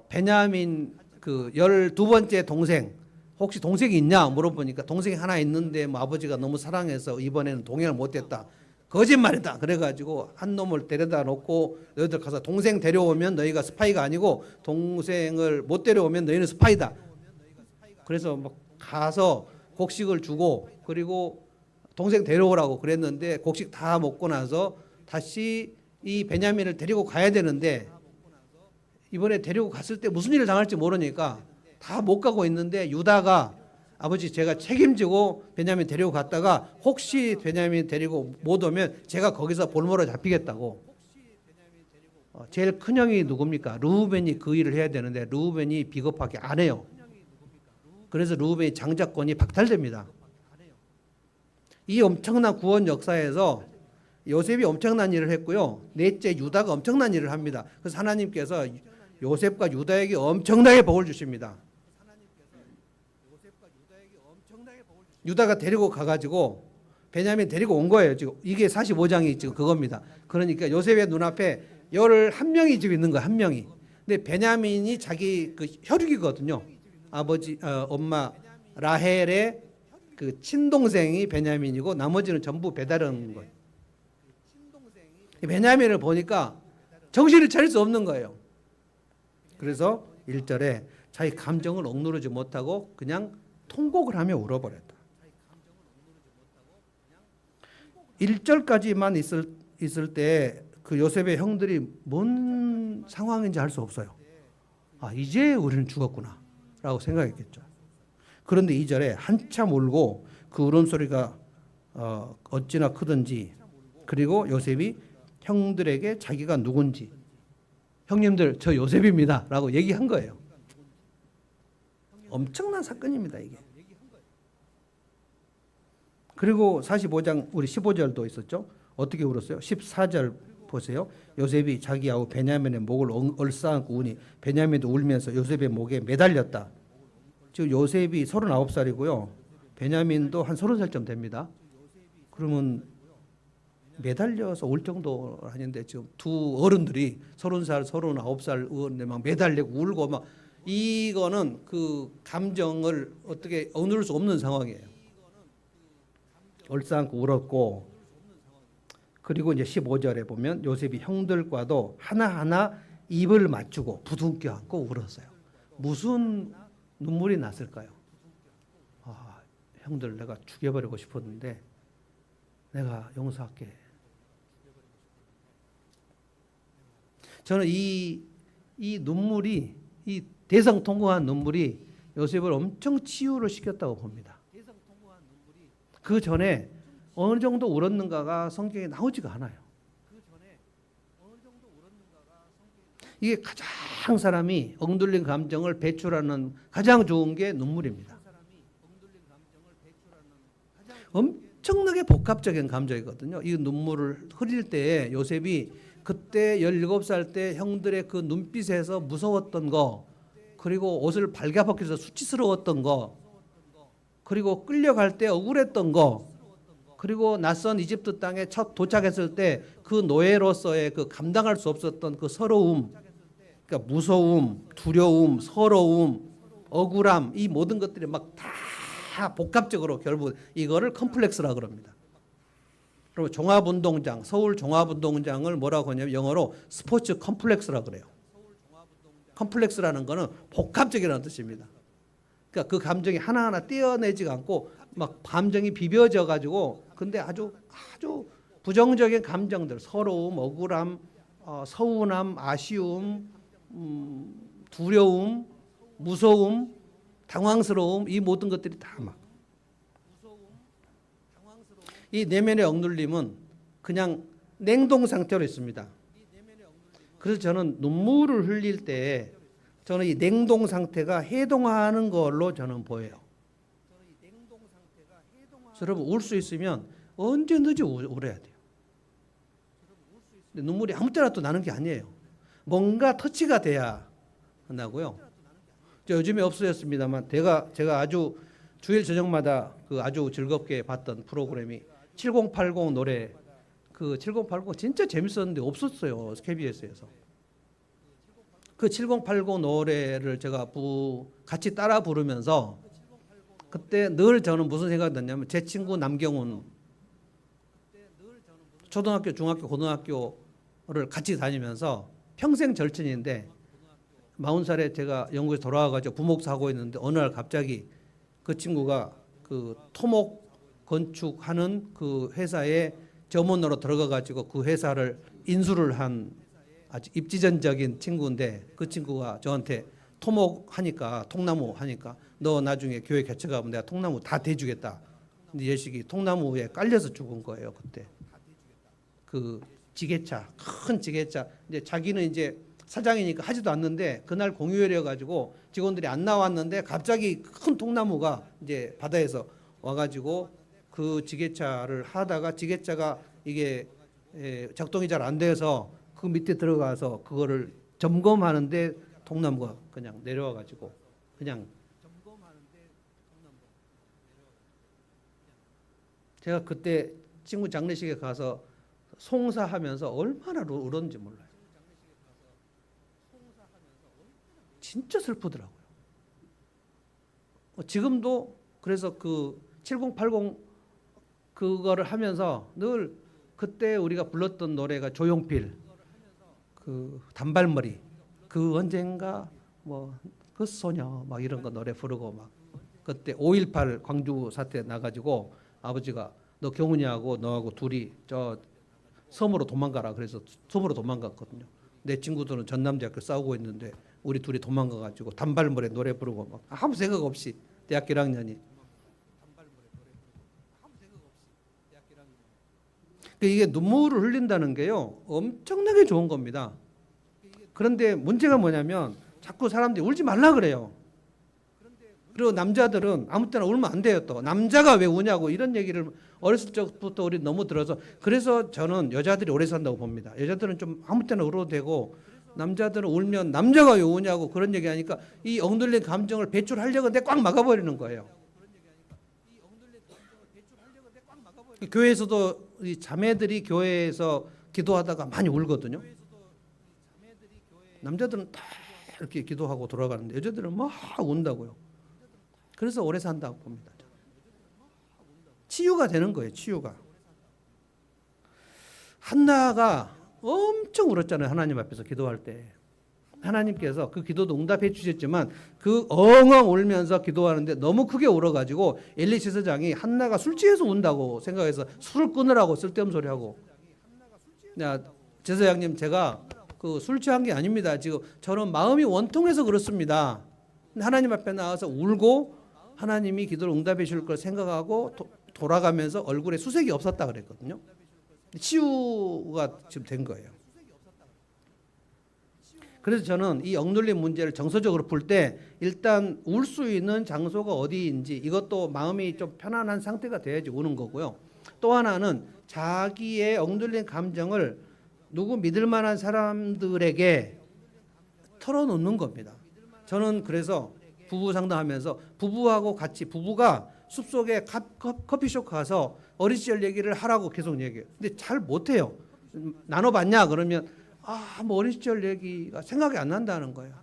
베냐민 그 12번째 동생 혹시 동생이 있냐 물어보니까 동생이 하나 있는데 뭐 아버지가 너무 사랑해서 이번에는 동행을 못했다. 거짓말이다. 그래가지고 한 놈을 데려다 놓고 너희들 가서 동생 데려오면 너희가 스파이가 아니고 동생을 못 데려오면 너희는 스파이다. 그래서 막 가서 곡식을 주고 그리고 동생 데려오라고 그랬는데 곡식 다 먹고 나서 다시 이 베냐민을 데리고 가야 되는데 이번에 데리고 갔을 때 무슨 일을 당할지 모르니까 다 못 가고 있는데 유다가 아버지 제가 책임지고 베냐민 데리고 갔다가 혹시 베냐민 데리고 못 오면 제가 거기서 볼모로 잡히겠다고. 제일 큰 형이 누굽니까? 르우벤이 그 일을 해야 되는데 르우벤이 비겁하게 안 해요. 그래서 르우벤이 장자권이 박탈됩니다. 이 엄청난 구원 역사에서 요셉이 엄청난 일을 했고요. 넷째 유다가 엄청난 일을 합니다. 그래서 하나님께서 요셉과 유다에게 엄청나게 복을 주십니다. 유다가 데리고 가가지고 베냐민 데리고 온 거예요. 지금 이게 45장이 지금 그겁니다. 그러니까 요셉의 눈앞에 11명이 지금 있는 거예요. 한 명이. 근데 베냐민이 자기 그 혈육이거든요. 아버지, 엄마 라헬의 그 친동생이 베냐민이고 나머지는 전부 배다른 거예요. 베냐민을 보니까 정신을 차릴 수 없는 거예요. 그래서 1절에 자기 감정을 억누르지 못하고 그냥 통곡을 하며 울어버렸다. 1절까지만 있을 때 그 요셉의 형들이 뭔 상황인지 알 수 없어요. 아, 이제 우리는 죽었구나 라고 생각했겠죠. 그런데 2절에 한참 울고 그 울음소리가 어찌나 크든지 그리고 요셉이 형들에게 자기가 누군지 형님들 저 요셉입니다 라고 얘기한 거예요. 엄청난 사건입니다 이게. 그리고 45장 우리 15절도 있었죠. 어떻게 울었어요? 14절 보세요. 요셉이 자기 아우 베냐민의 목을 얼싸안고 우니 베냐민도 울면서 요셉의 목에 매달렸다. 지금 요셉이 39살이고요. 베냐민도 한 30살쯤 됩니다. 그러면 매달려서 올 정도 아닌데 지금 두 어른들이 30살, 39살 의원들 막 매달리고 울고 막 이거는 그 감정을 어떻게 억누를 수 없는 상황이에요. 얼싸안고 울었고 그리고 이제 15절에 보면 요셉이 형들과도 하나하나 입을 맞추고 부둥켜 안고 울었어요. 무슨 눈물이 났을까요? 아, 형들 내가 죽여버리고 싶었는데 내가 용서할게. 저는 이 눈물이 이 대성통곡한 눈물이 요셉을 엄청 치유를 시켰다고 봅니다. 그 전에 어느 정도 울었는가가 성경에 나오지가 않아요. 이게 가장 사람이 억눌린 감정을 배출하는 가장 좋은 게 눈물입니다. 엄청나게 복합적인 감정이거든요. 이 눈물을 흘릴 때 요셉이 그때 17살 때 형들의 그 눈빛에서 무서웠던 거, 그리고 옷을 발가벗겨서 수치스러웠던 거, 그리고 끌려갈 때 억울했던 거, 그리고 낯선 이집트 땅에 첫 도착했을 때 그 노예로서의 그 감당할 수 없었던 그 서러움, 그러니까 무서움, 두려움, 서러움, 억울함, 이 모든 것들이 막 다 복합적으로 결국 이거를 컴플렉스라 그럽니다. 그리고 종합운동장, 서울 종합운동장을 뭐라고 하냐면 영어로 스포츠 컴플렉스라 그래요. 컴플렉스라는 거는 복합적이라는 뜻입니다. 그러니까 그 감정이 하나하나 떼어내지가 않고 막 감정이 비벼져 가지고, 근데 아주 부정적인 감정들, 서러움, 억울함, 서운함, 아쉬움, 두려움, 무서움, 당황스러움, 이 모든 것들이 다 막 이 내면의 억눌림은 그냥 냉동 상태로 있습니다. 그래서 저는 눈물을 흘릴 때 저는 이 냉동 상태가 해동하는 걸로 저는 보여요. 여러분 울 수 있으면 언제든지 울어야 돼요. 근데 눈물이 아무 때나 또 나는 게 아니에요. 뭔가 터치가 돼야 한다고요. 저 요즘에 없어졌습니다만 제가 아주 주일 저녁마다 그 아주 즐겁게 봤던 프로그램이 7080 노래, 그 7080 진짜 재밌었는데 없었어요. KBS에서. 그 7080 노래를 제가 같이 따라 부르면서 그때 늘 저는 무슨 생각이 났냐면 제 친구 남경훈 초등학교, 중학교, 고등학교를 같이 다니면서 평생 절친인데 40살에 제가 영국에서 돌아와가지고 부목사 하고 있는데 어느 날 갑자기 그 친구가 그 토목 건축하는 그 회사에 점원으로 들어가가지고 그 회사를 인수를 한 아주 입지전적인 친구인데 그 친구가 저한테 토목하니까 통나무 하니까 너 나중에 교회 개척하면 내가 통나무 다 대주겠다. 근데 예식이 통나무에 깔려서 죽은 거예요 그때. 그 지게차, 큰 지게차. 이제 자기는 이제 사장이니까 하지도 않는데 그날 공휴일이어 가지고 직원들이 안 나왔는데 갑자기 큰 통나무가 이제 바다에서 와가지고 그 지게차를 하다가 지게차가 이게 작동이 잘 안 돼서 그 밑에 들어가서 그거를 점검하는데 통나무가 그냥 내려와 가지고 그냥 제가 그때 친구 장례식에 가서 송사하면서 얼마나 울었는지 몰라요. 진짜 슬프더라고요. 지금도 그래서 그 7080 그거를 하면서 늘 그때 우리가 불렀던 노래가 조용필 그 단발머리 그 언젠가 뭐 그 소녀 막 이런 거 노래 부르고 막 그때 5.18 광주 사태 나가지고 아버지가 너 경훈이하고 너하고 둘이 저 섬으로 도망가라 그래서 섬으로 도망갔거든요. 내 친구들은 전남대학교 싸우고 있는데 우리 둘이 도망가가지고 단발머리 노래 부르고 막 아무 생각 없이 대학교 1학년이 이게 눈물을 흘린다는 게요 엄청나게 좋은 겁니다. 그런데 문제가 뭐냐면 자꾸 사람들이 울지 말라 그래요. 그리고 남자들은 아무 때나 울면 안 돼요. 또 남자가 왜 우냐고 이런 얘기를 어렸을 적부터 우리 너무 들어서 그래서 저는 여자들이 오래 산다고 봅니다. 여자들은 좀 아무 때나 울어도 되고 남자들은 울면 남자가 왜 우냐고 그런 얘기하니까 이 억눌린 감정을 배출하려고 하는데 꽉 막아버리는 거예요. 교회에서도 이 자매들이 교회에서 기도하다가 많이 울거든요. 남자들은 다 이렇게 기도하고 돌아가는데 여자들은 막 운다고요. 그래서 오래 산다고 봅니다. 치유가 되는 거예요. 치유가. 한나가 엄청 울었잖아요. 하나님 앞에서 기도할 때. 하나님께서 그 기도도 응답해 주셨지만 그 엉엉 울면서 기도하는데 너무 크게 울어가지고 엘리 제사장이 한나가 술 취해서 운다고 생각해서 술을 끊으라고 쓸데없는 소리하고 야 제사장님 제가 그 술 취한 게 아닙니다. 지금 저는 마음이 원통해서 그렇습니다. 하나님 앞에 나와서 울고 하나님이 기도를 응답해 줄 걸 생각하고 돌아가면서 얼굴에 수색이 없었다 그랬거든요. 치유가 지금 된 거예요. 그래서 저는 이 억눌림 문제를 정서적으로 풀 때 일단 울 수 있는 장소가 어디인지 이것도 마음이 좀 편안한 상태가 돼야지 우는 거고요. 또 하나는 자기의 억눌린 감정을 누구 믿을 만한 사람들에게 털어놓는 겁니다. 저는 그래서 부부 상담하면서 부부하고 같이 부부가 숲속에 커피숍 가서 어린 시절 얘기를 하라고 계속 얘기해요. 근데 잘 못해요. 나눠봤냐 그러면 뭐 어린 시절 얘기가 생각이 안 난다는 거예요.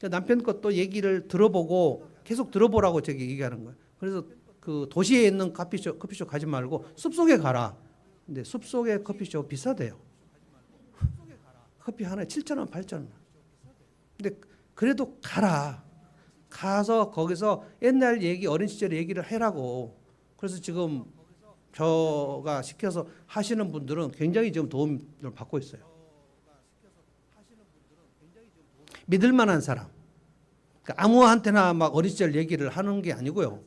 남편 것도 얘기를 들어보고 계속 들어보라고 제게 얘기하는 거예요. 그래서 그 도시에 있는 커피숍 가지 말고 숲속에 가라. 근데 숲속의 커피숍 비싸대요. 커피 하나에 7,000원, 8,000원. 근데 그래도 가라. 가서 거기서 옛날 얘기, 어린 시절 얘기를 해라고. 그래서 지금 저가 시켜서 하시는 분들은 굉장히 지금 도움을 받고 있어요. 믿을 만한 사람. 그러니까 아무한테나 막 어린 시절 얘기를 하는 게 아니고요.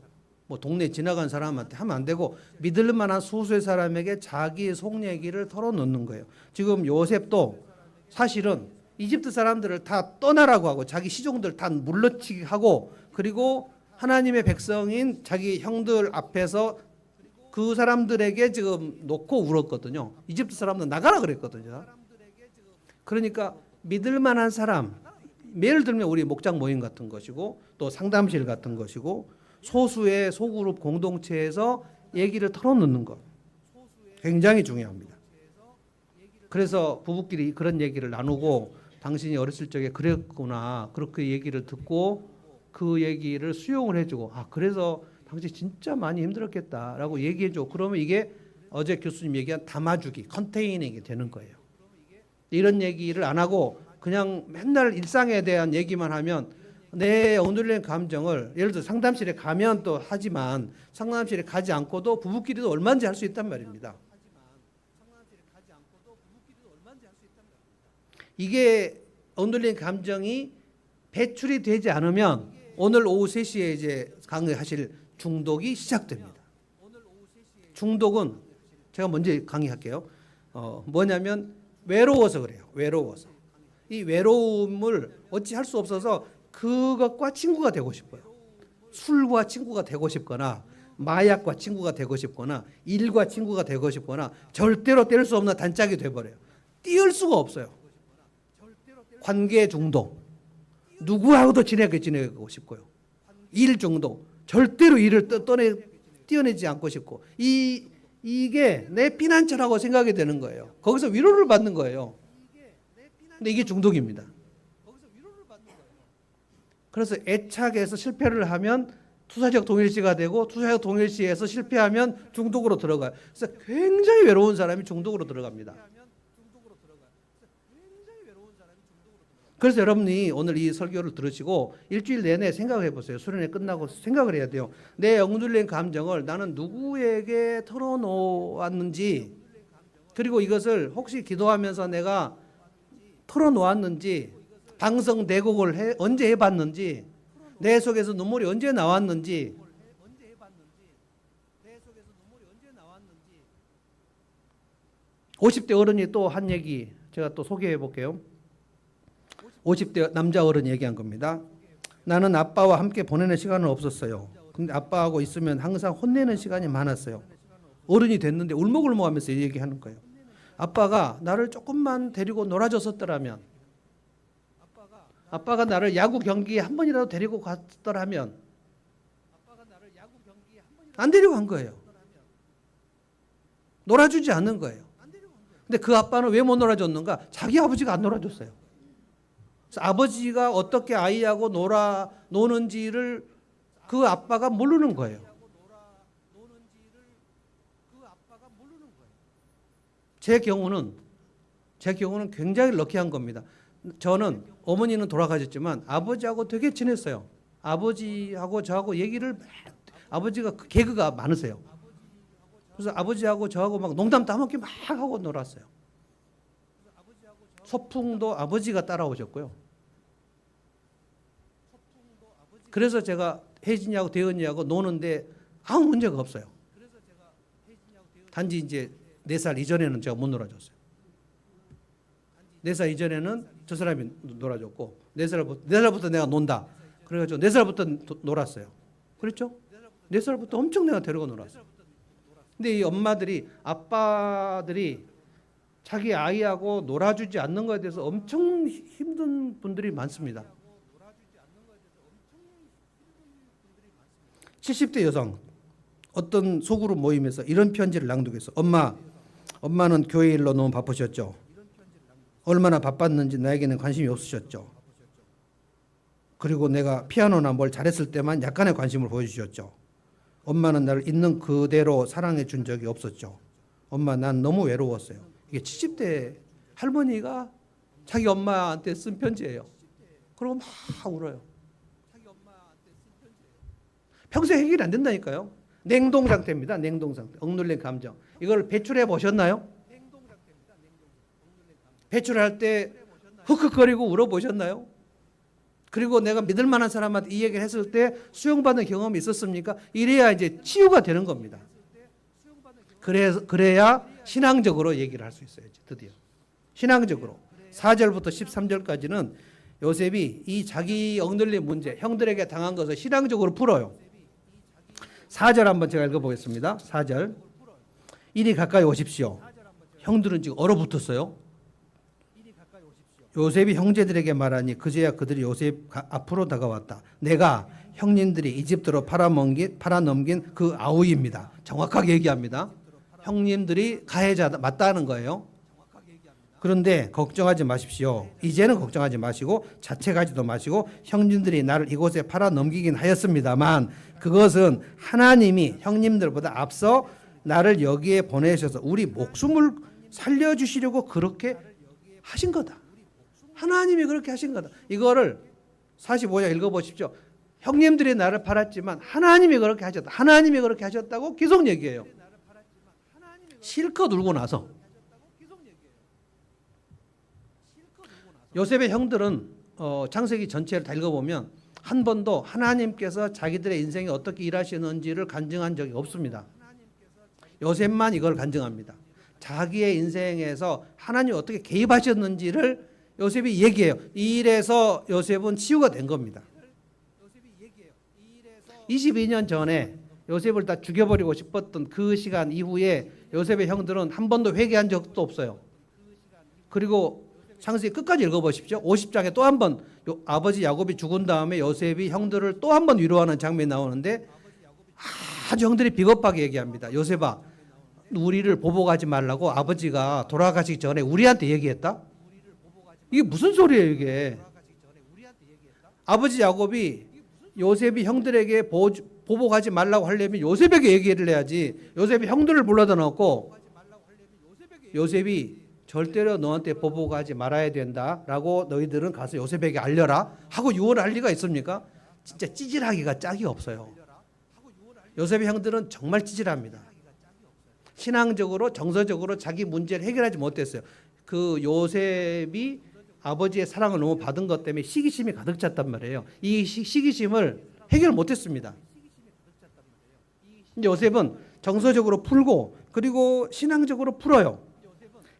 뭐 동네 지나간 사람한테 하면 안 되고 믿을 만한 소수의 사람에게 자기의 속 얘기를 털어놓는 거예요. 지금 요셉도 사실은 이집트 사람들을 다 떠나라고 하고 자기 시종들 다 물러치기 하고 그리고 하나님의 백성인 자기 형들 앞에서 그 사람들에게 지금 놓고 울었거든요. 이집트 사람들 나가라 그랬거든요. 그러니까 믿을 만한 사람, 예를 들면 우리 목장 모임 같은 것이고 또 상담실 같은 것이고 소수의 소그룹 공동체에서 얘기를 털어놓는 것 굉장히 중요합니다. 그래서 부부끼리 그런 얘기를 나누고 당신이 어렸을 적에 그랬구나 그렇게 얘기를 듣고 그 얘기를 수용을 해주고 그래서 당신 진짜 많이 힘들었겠다라고 얘기해줘. 그러면 이게 어제 교수님 얘기한 담아주기 컨테이닝이 되는 거예요. 이런 얘기를 안 하고 그냥 맨날 일상에 대한 얘기만 하면 내 억눌린 감정을 예를 들어 상담실에 가면 또 하지만 상담실에 가지 않고도 부부끼리도 얼마든지 할 수 있단 말입니다. 이게 억눌린 감정이 배출이 되지 않으면 오늘 오후 3시에 이제 강의하실 중독이 시작됩니다. 중독은 제가 먼저 강의할게요. 뭐냐면 외로워서 그래요. 외로워서. 이 외로움을 어찌할 수 없어서 그것과 친구가 되고 싶어요. 술과 친구가 되고 싶거나 마약과 친구가 되고 싶거나 일과 친구가 되고 싶거나 절대로 뗄 수 없는 단짝이 돼버려요. 띄울 수가 없어요. 관계 중독. 누구하고도 지내고 싶고요. 일 중독. 절대로 일을 떼어내지 않고 싶고 이게 내 피난처라고 생각이 되는 거예요. 거기서 위로를 받는 거예요. 근데 이게 중독입니다. 그래서 애착에서 실패를 하면 투사적 동일시가 되고 투사적 동일시에서 실패하면 중독으로 들어가요. 그래서 굉장히 외로운 사람이 중독으로 들어갑니다. 그래서 여러분이 오늘 이 설교를 들으시고 일주일 내내 생각해 보세요. 수련회 끝나고 생각을 해야 돼요. 내 억눌린 감정을 나는 누구에게 털어놓았는지 그리고 이것을 혹시 기도하면서 내가 털어놓았는지 방성대곡을 언제 해봤는지 내 속에서 눈물이 언제 나왔는지 50대 어른이 또 한 얘기 제가 또 소개해 볼게요. 50대 남자 어른이 얘기한 겁니다. 나는 아빠와 함께 보내는 시간은 없었어요. 근데 아빠하고 있으면 항상 혼내는 시간이 많았어요. 어른이 됐는데 울먹울먹하면서 얘기하는 거예요. 아빠가 나를 조금만 데리고 놀아줬었더라면 아빠가 나를 야구 경기에 한 번이라도 데리고 갔더라면 안 데리고 간 거예요. 놀아주지 않는 거예요. 근데 그 아빠는 왜 못 놀아줬는가? 자기 아버지가 안 놀아줬어요. 그래서 아버지가 어떻게 아이하고 노는지를 그 아빠가 모르는 거예요. 제 경우는 굉장히 럭키한 겁니다. 저는 어머니는 돌아가셨지만 아버지하고 되게 친했어요. 아버지하고 저하고 얘기를 아버지가 개그가 많으세요. 그래서 아버지하고 저하고 막 농담 따먹기 막 하고 놀았어요. 소풍도 아버지가 따라오셨고요. 그래서 제가 혜진이하고 대은이하고 노는데 아무 문제가 없어요. 단지 이제 4살 이전에는 제가 못 놀아줬어요. 4살 이전에는 저 사람이 놀아줬고 4살부터 내가 논다. 그래가지고 4살부터 놀았어요. 그렇죠? 4살부터 엄청 내가 데리고 놀았어요. 근데 이 엄마들이 아빠들이 자기 아이하고 놀아주지 않는 것에 대해서 엄청 힘든 분들이 많습니다. 70대 여성 어떤 소그룹 모임에서 이런 편지를 낭독했어. 엄마는 교회 일로 너무 바쁘셨죠. 얼마나 바빴는지 나에게는 관심이 없으셨죠. 그리고 내가 피아노나 뭘 잘했을 때만 약간의 관심을 보여주셨죠. 엄마는 나를 있는 그대로 사랑해 준 적이 없었죠. 엄마, 난 너무 외로웠어요. 이게 70대 할머니가 자기 엄마한테 쓴 편지예요. 그리고 막 울어요. 평소에 해결이 안 된다니까요. 냉동 상태입니다. 냉동 상태. 억눌린 감정. 이걸 배출해 보셨나요? 배출할 때 흑흑거리고 울어 보셨나요? 그리고 내가 믿을 만한 사람한테 이 얘기를 했을 때 수용받는 경험이 있었습니까? 이래야 이제 치유가 되는 겁니다. 그래야 신앙적으로 얘기를 할 수 있어요. 드디어. 신앙적으로. 4절부터 13절까지는 요셉이 이 자기 억눌린 문제, 형들에게 당한 것을 신앙적으로 풀어요. 4절 한번 제가 읽어보겠습니다. 4절. 이리 가까이 오십시오. 형들은 지금 얼어붙었어요. 요셉이 형제들에게 말하니 그제야 그들이 요셉 앞으로 다가왔다. 내가 형님들이 이집트로 팔아넘긴 그 아우입니다. 정확하게 얘기합니다. 형님들이 가해자 맞다는 거예요. 그런데 걱정하지 마십시오. 이제는 걱정하지 마시고 자책하지도 마시고 형님들이 나를 이곳에 팔아넘기긴 하였습니다만 그것은 하나님이 형님들보다 앞서 나를 여기에 보내셔서 우리 목숨을 살려주시려고 그렇게 하신 거다. 하나님이 그렇게 하신 거다. 이거를 45장 읽어보십시오. 형님들이 나를 팔았지만 하나님이 그렇게 하셨다. 하나님이 그렇게 하셨다고 계속 얘기해요. 실컷 울고 나서 요셉의 형들은 창세기 전체를 다 읽어보면 한 번도 하나님께서 자기들의 인생에 어떻게 일하시는지를 간증한 적이 없습니다. 요셉만 이걸 간증합니다. 자기의 인생에서 하나님이 어떻게 개입하셨는지를 요셉이 얘기해요. 이래서 요셉은 치유가 된 겁니다. 22년 전에 요셉을 다 죽여버리고 싶었던 그 시간 이후에 요셉의 형들은 한 번도 회개한 적도 없어요. 그리고 창세기 끝까지 읽어보십시오. 50장에 또 한 번 아버지 야곱이 죽은 다음에 요셉이 형들을 또 한 번 위로하는 장면이 나오는데 아주 형들이 비겁하게 얘기합니다. 요셉아, 우리를 보복하지 말라고 아버지가 돌아가시기 전에 우리한테 얘기했다? 이게 무슨 소리예요 이게? 아버지 야곱이 요셉이 형들에게 보복하지 말라고 하려면 요셉에게 얘기를 해야지. 요셉이 형들을 불러다 놓고 요셉이 절대로 너한테 보복하지 말아야 된다라고 너희들은 가서 요셉에게 알려라 하고 유언을 할 리가 있습니까? 진짜 찌질하기가 짝이 없어요. 요셉의 형들은 정말 찌질합니다. 신앙적으로 정서적으로 자기 문제를 해결하지 못했어요. 그 요셉이 아버지의 사랑을 너무 받은 것 때문에 시기심이 가득 찼단 말이에요. 이 시기심을 해결 못했습니다. 요셉은 정서적으로 풀고 그리고 신앙적으로 풀어요.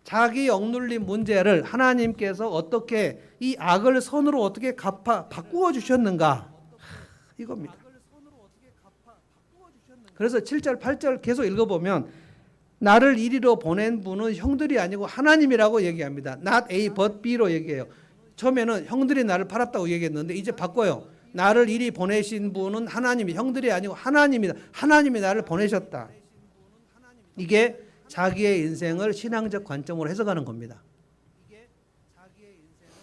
자기 억눌린 문제를 하나님께서 어떻게 이 악을 선으로 어떻게 바꾸어 주셨는가 이겁니다. 그래서 7절 8절 계속 읽어보면 나를 이리로 보낸 분은 형들이 아니고 하나님이라고 얘기합니다. Not A but B로 얘기해요. 처음에는 형들이 나를 팔았다고 얘기했는데 이제 바꿔요. 나를 이리 보내신 분은 하나님이, 형들이 아니고 하나님이다. 하나님이 나를 보내셨다. 이게 자기의 인생을 신앙적 관점으로 해석하는 겁니다.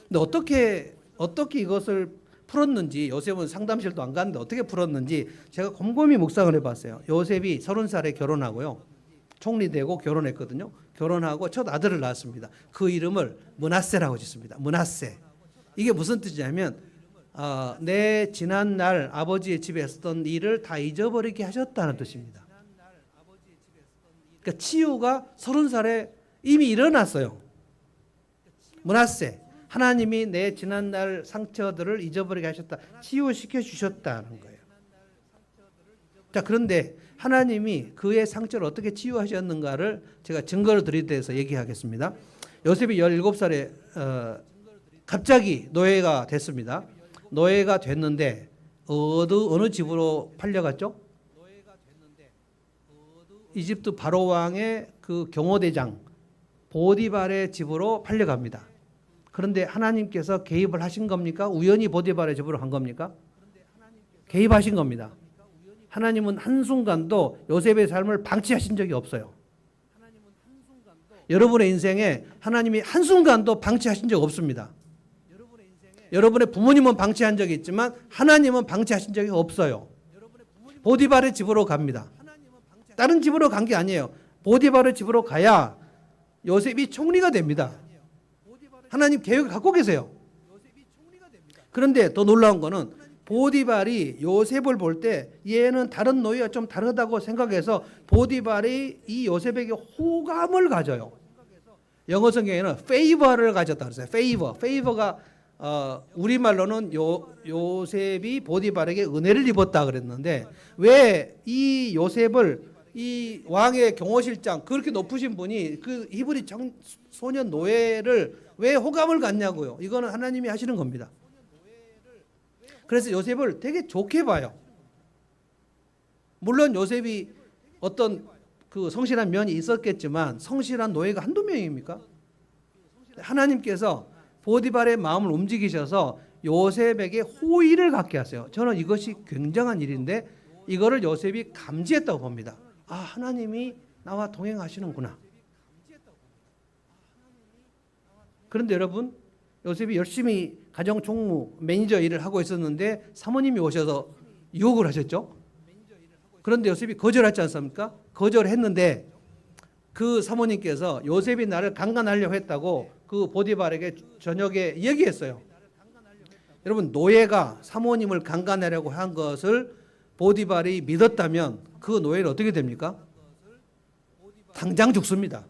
근데 어떻게 이것을 풀었는지, 요셉은 상담실도 안 갔는데 어떻게 풀었는지 제가 곰곰이 묵상을 해봤어요. 요셉이 30살에 결혼하고요. 총리되고 결혼했거든요. 결혼하고 첫 아들을 낳았습니다. 그 이름을 므낫세라고 짓습니다. 므낫세. 이게 무슨 뜻이냐면 내 지난 날 아버지의 집에 했던 일을 다 잊어버리게 하셨다는 뜻입니다. 그러니까 치유가 30살에 이미 일어났어요. 므낫세. 하나님이 내 지난 날 상처들을 잊어버리게 하셨다. 치유시켜 주셨다는 거예요. 자, 그런데 하나님이 그의 상처를 어떻게 치유하셨는가를 제가 증거를 드리기 위해서 얘기하겠습니다. 요셉이 17살에 갑자기 노예가 됐습니다. 노예가 됐는데 어느 집으로 팔려갔죠? 이집트 바로 왕의 그 경호대장 보디발의 집으로 팔려갑니다. 그런데 하나님께서 개입을 하신 겁니까? 우연히 보디발의 집으로 간 겁니까? 개입하신 겁니다. 하나님은 한순간도 요셉의 삶을 방치하신 적이 없어요. 여러분의 인생에 하나님이 한순간도 방치하신 적 없습니다. 여러분의 부모님은 방치한 적이 있지만 하나님은 방치하신 적이 없어요. 보디발의 집으로 갑니다. 다른 집으로 간 게 아니에요. 보디발의 집으로 가야 요셉이 총리가 됩니다. 하나님 계획을 갖고 계세요. 그런데 더 놀라운 거는 보디발이 요셉을 볼 때 얘는 다른 노예와 좀 다르다고 생각해서 보디발이 이 요셉에게 호감을 가져요. 영어 성경에는 favor를 가졌다 그랬어요. favor가 우리말로는 요셉이 보디발에게 은혜를 입었다 그랬는데 왜 이 요셉을 이 왕의 경호실장 그렇게 높으신 분이 그 히브리 소년 노예를 왜 호감을 갖냐고요. 이거는 하나님이 하시는 겁니다. 그래서 요셉을 되게 좋게 봐요. 물론 요셉이 어떤 그 성실한 면이 있었겠지만 성실한 노예가 한두 명입니까? 하나님께서 보디발의 마음을 움직이셔서 요셉에게 호의를 갖게 하세요. 저는 이것이 굉장한 일인데 이거를 요셉이 감지했다고 봅니다. 아, 하나님이 나와 동행하시는구나. 그런데 여러분, 요셉이 열심히 가정 총무 매니저 일을 하고 있었는데 사모님이 오셔서 유혹을 하셨죠. 그런데 요셉이 거절하지 않습니까? 거절했는데 그 사모님께서 요셉이 나를 강간하려고 했다고 그 보디발에게 저녁에 얘기했어요. 여러분, 노예가 사모님을 강간하려고 한 것을 보디발이 믿었다면 그 노예는 어떻게 됩니까? 당장 죽습니다.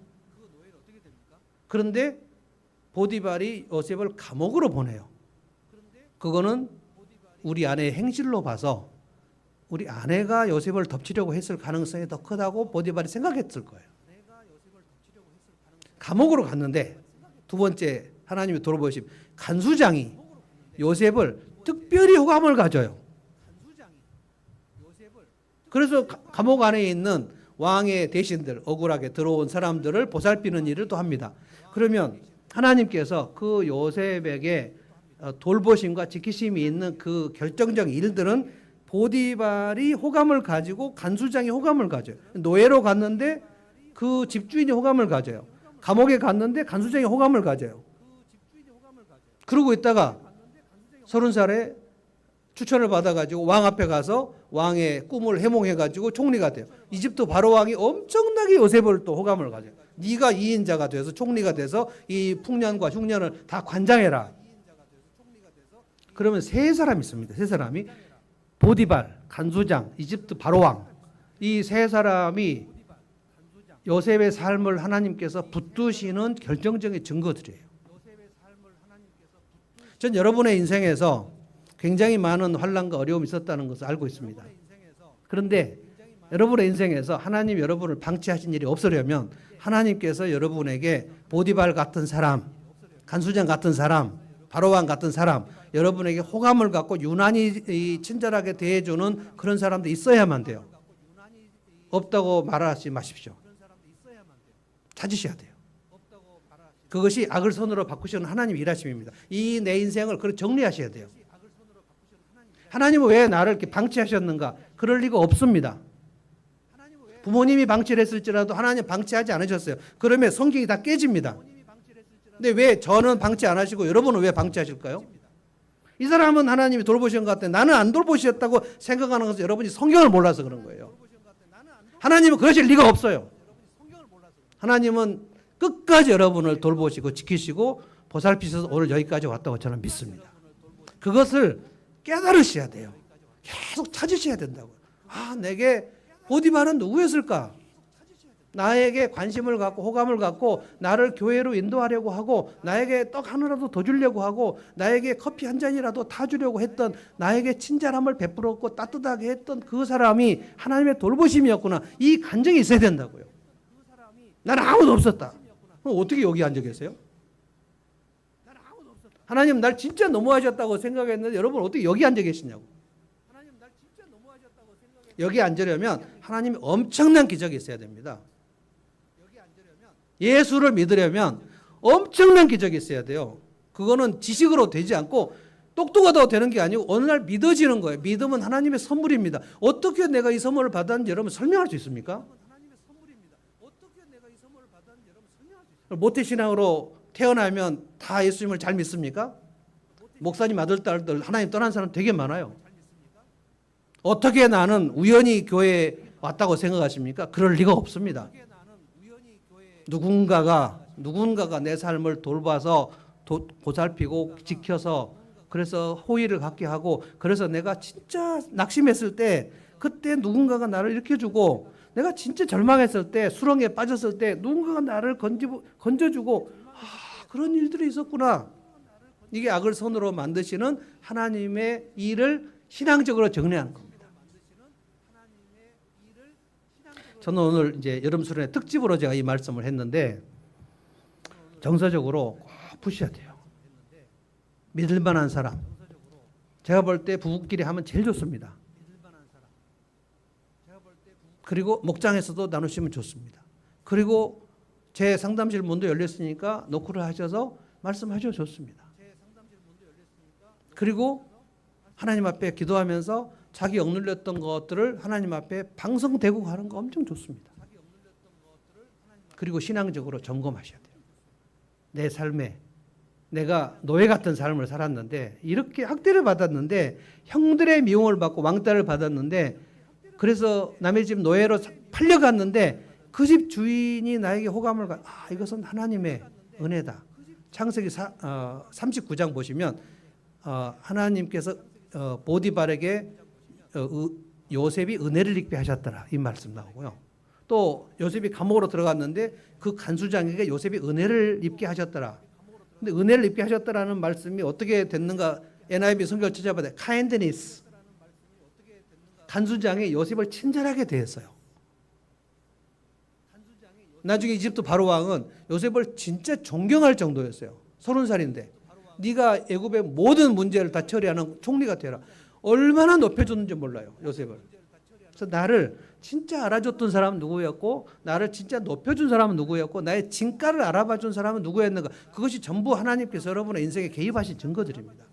그런데 보디발이 요셉을 감옥으로 보내요. 그거는 우리 아내의 행실로 봐서 우리 아내가 요셉을 덮치려고 했을 가능성이 더 크다고 보디발이 생각했을 거예요. 감옥으로 갔는데 두 번째 하나님이 돌아보심 간수장이 요셉을 특별히 호감을 가져요. 그래서 감옥 안에 있는 왕의 대신들 억울하게 들어온 사람들을 보살피는 일을 또 합니다. 그러면 하나님께서 그 요셉에게 돌보심과 지키심이 있는 그 결정적 일들은 보디발이 호감을 가지고 간수장이 호감을 가져요. 노예로 갔는데 그 집주인이 호감을 가져요. 감옥에 갔는데 간수장이 호감을 가져요. 그러고 있다가 30살에 추천을 받아가지고 왕 앞에 가서 왕의 꿈을 해몽해가지고 총리가 돼요. 이집트 바로 왕이 엄청나게 요셉을 또 호감을 가져요. 네가 2인자가 돼서 총리가 돼서 이 풍년과 흉년을 다 관장해라. 그러면 세 사람이 있습니다. 세 사람이 보디발, 간수장, 이집트 바로 왕. 이 세 사람이 요셉의 삶을 하나님께서 붙드시는 결정적인 증거들이에요. 전 여러분의 인생에서 굉장히 많은 환난과 어려움이 있었다는 것을 알고 있습니다. 그런데 여러분의 인생에서 하나님 여러분을 방치하신 일이 없으려면 하나님께서 여러분에게 보디발 같은 사람, 간수장 같은 사람, 바로왕 같은 사람, 여러분에게 호감을 갖고 유난히 친절하게 대해주는 그런 사람도 있어야만 돼요. 없다고 말하지 마십시오. 찾으셔야 돼요. 그것이 악을 선으로 바꾸시는 하나님 일하심입니다. 이 내 인생을 그렇게 정리하셔야 돼요. 하나님은 왜 나를 이렇게 방치하셨는가? 그럴 리가 없습니다. 부모님이 방치를 했을지라도 하나님 방치하지 않으셨어요. 그러면 성경이 다 깨집니다. 근데 왜 저는 방치 안 하시고 여러분은 왜 방치하실까요? 이 사람은 하나님이 돌보신 것 같아. 나는 안 돌보셨다고 생각하는 것은 여러분이 성경을 몰라서 그런 거예요. 하나님은 그러실 리가 없어요. 하나님은 끝까지 여러분을 돌보시고 지키시고 보살피셔서 오늘 여기까지 왔다고 저는 믿습니다. 그것을 깨달으셔야 돼요. 계속 찾으셔야 된다고요. 아, 내게 보디발은 누구였을까? 나에게 관심을 갖고 호감을 갖고 나를 교회로 인도하려고 하고 나에게 떡 하나라도 더 주려고 하고 나에게 커피 한 잔이라도 타주려고 했던 나에게 친절함을 베풀었고 따뜻하게 했던 그 사람이 하나님의 돌보심이었구나. 이 간증이 있어야 된다고요. 나는 아무도 없었다. 그럼 어떻게 여기 앉아 계세요? 하나님 날 진짜 너무하셨다고 생각했는데 여러분 어떻게 여기 앉아 계시냐고. 여기 앉으려면 하나님이 엄청난 기적이 있어야 됩니다. 예수를 믿으려면 엄청난 기적이 있어야 돼요. 그거는 지식으로 되지 않고 똑똑하다고 되는 게 아니고 어느 날 믿어지는 거예요. 믿음은 하나님의 선물입니다. 어떻게 내가 이 선물을 받았는지 여러분 설명할 수 있습니까? 모태신앙으로 태어나면 다 예수님을 잘 믿습니까? 목사님 아들, 딸들 하나님 떠난 사람 되게 많아요. 어떻게 나는 우연히 교회에 왔다고 생각하십니까? 그럴 리가 없습니다. 누군가가 내 삶을 돌봐서 보살피고 지켜서 그래서 호의를 갖게 하고 그래서 내가 진짜 낙심했을 때 그때 누군가가 나를 일으켜주고 내가 진짜 절망했을 때 수렁에 빠졌을 때 누군가가 나를 건져주고 그런 일들이 있었구나. 이게 악을 선으로 만드시는 하나님의 일을 신앙적으로 정리하는 겁니다. 저는 오늘 이제 여름 수련회 특집으로 제가 이 말씀을 했는데 정서적으로 꼭 푸셔야 돼요. 믿을 만한 사람. 제가 볼 때 부부끼리 하면 제일 좋습니다. 그리고 목장에서도 나누시면 좋습니다. 그리고 제 상담실 문도 열렸으니까 노크를 하셔서 말씀하셔도 좋습니다. 그리고 하나님 앞에 기도하면서 자기 억눌렸던 것들을 하나님 앞에 방성되고 가는 거 엄청 좋습니다. 그리고 신앙적으로 점검하셔야 돼요. 내 삶에 내가 노예 같은 삶을 살았는데 이렇게 학대를 받았는데 형들의 미움을 받고 왕따를 받았는데 그래서 남의 집 노예로 팔려갔는데 그 집 주인이 나에게 호감을 이것은 하나님의 은혜다. 창세기 39장 보시면 하나님께서 보디발에게 요셉이 은혜를 입게 하셨더라 이 말씀 나오고요. 또 요셉이 감옥으로 들어갔는데 그 간수장에게 요셉이 은혜를 입게 하셨더라. 근데 은혜를 입게 하셨다라는 말씀이 어떻게 됐는가? NIV 성경을 찾아봐야 kindness. 간수장이 요셉을 친절하게 대했어요. 나중에 이집트 바로 왕은 요셉을 진짜 존경할 정도였어요. 30살인데 네가 애굽의 모든 문제를 다 처리하는 총리가 되라. 얼마나 높여줬는지 몰라요. 요셉을. 그래서 나를 진짜 알아줬던 사람은 누구였고 나를 진짜 높여준 사람은 누구였고 나의 진가를 알아봐준 사람은 누구였는가. 그것이 전부 하나님께서 여러분의 인생에 개입하신 증거들입니다.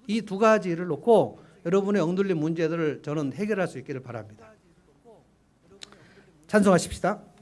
이 두 가지를 놓고 여러분의 억눌린 문제들을 저는 해결할 수 있기를 바랍니다. 찬송하십시다.